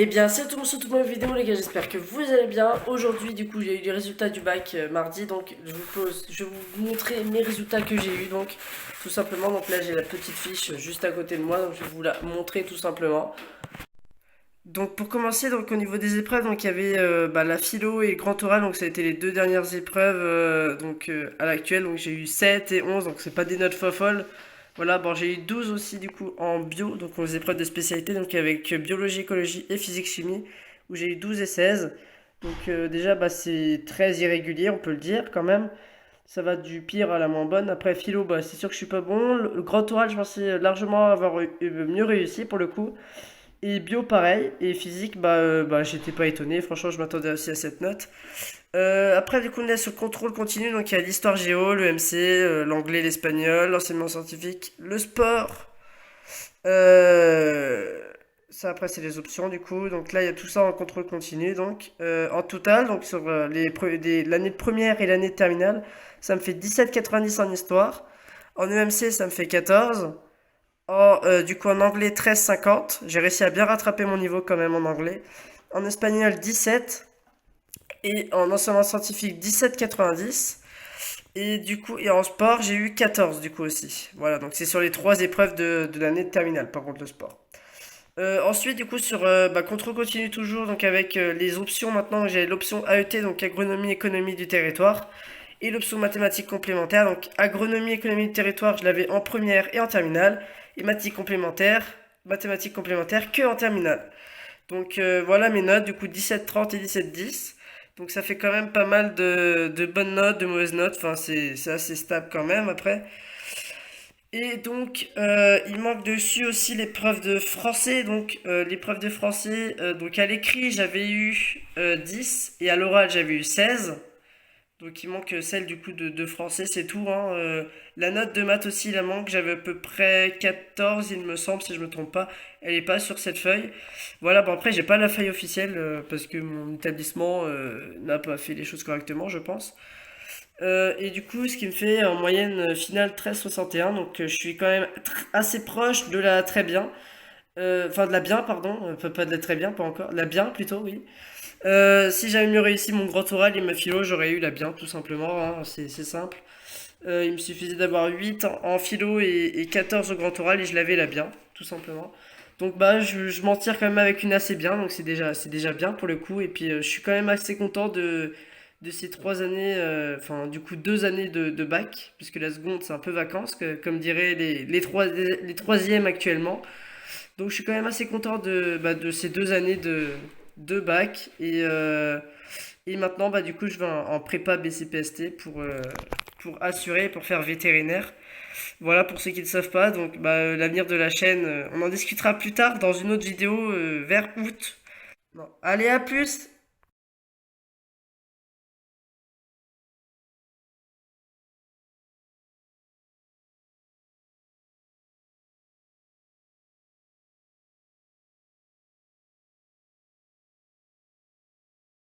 Eh bien, c'est tout sur toute ma vidéo, les gars. J'espère que vous allez bien. Aujourd'hui, du coup, j'ai eu les résultats du bac mardi. Donc, je vais vous montrer mes résultats que j'ai eu. Donc, tout simplement. Donc, là, j'ai la petite fiche juste à côté de moi. Donc, je vais vous la montrer tout simplement. Donc, pour commencer, donc au niveau des épreuves, donc il y avait la philo et le grand oral. Donc, ça a été les deux dernières épreuves. À l'actuel, donc j'ai eu 7 et 11. Donc, c'est pas des notes folles. Voilà, bon, j'ai eu 12 aussi du coup en bio, donc aux épreuves de spécialité, donc avec biologie, écologie et physique-chimie, où j'ai eu 12 et 16. Donc déjà, c'est très irrégulier, on peut le dire quand même. Ça va du pire à la moins bonne. Après, philo, c'est sûr que je suis pas bon. Le grand oral, je pensais largement avoir mieux réussi pour le coup. Et bio, pareil. Et physique, j'étais pas étonné. Franchement, je m'attendais aussi à cette note. Après, du coup, on est sur le contrôle continu. Donc, il y a l'histoire géo, le MC, l'anglais, l'espagnol, l'enseignement scientifique, le sport. Euh, Ça, après, c'est les options, du coup. Donc, là, il y a tout ça en contrôle continu. Donc, en total, donc, sur l'année de première et l'année de terminale, ça me fait 17,90 en histoire. En EMC, ça me fait 14. Du coup, en anglais, 13,50. J'ai réussi à bien rattraper mon niveau quand même en anglais. En espagnol, 17. Et en enseignement scientifique, 17,90. Et du coup, et en sport, j'ai eu 14 du coup aussi. Voilà, donc c'est sur les trois épreuves de l'année de terminale, par contre, le sport. Ensuite, du coup, sur contrôle continu toujours, donc avec les options maintenant, j'ai l'option AET, donc agronomie, économie du territoire, et l'option mathématiques complémentaires. Donc agronomie, économie du territoire, je l'avais en première et en terminale, et mathématiques complémentaires que en terminale. Donc voilà mes notes, du coup 17,30 et 17,10. Donc ça fait quand même pas mal de bonnes notes, de mauvaises notes. Enfin, c'est assez stable quand même après. Et donc il manque dessus aussi l'épreuve de français. Donc l'épreuve de français, donc à l'écrit j'avais eu 10 et à l'oral j'avais eu 16. Donc il manque celle du coup de français, c'est tout, hein. La note de maths aussi, il en manque. J'avais à peu près 14, il me semble, si je me trompe pas. Elle est pas sur cette feuille. Voilà, bon après j'ai pas la feuille officielle parce que mon établissement n'a pas fait les choses correctement, je pense. Et du coup, ce qui me fait en moyenne finale 13,61. Donc je suis quand même assez proche de la très bien. Enfin de la bien, pardon. Pas de la très bien, pas encore. La bien plutôt, oui. Si j'avais mieux réussi mon grand oral et ma philo, j'aurais eu la bien, tout simplement, hein, c'est simple. Il me suffisait d'avoir 8 en philo et 14 au grand oral et je l'avais la bien, tout simplement. Donc je m'en tire quand même avec une assez bien, donc c'est déjà bien pour le coup. Et puis je suis quand même assez content de ces 3 années, enfin du coup 2 années de bac, puisque la seconde c'est un peu vacances, comme diraient les troisièmes actuellement. Donc je suis quand même assez content de ces 2 années de bac. Et maintenant, du coup, je vais en prépa BCPST pour assurer, pour faire vétérinaire. Voilà pour ceux qui ne savent pas. Donc l'avenir de la chaîne, on en discutera plus tard dans une autre vidéo vers août. Bon. Allez, à plus!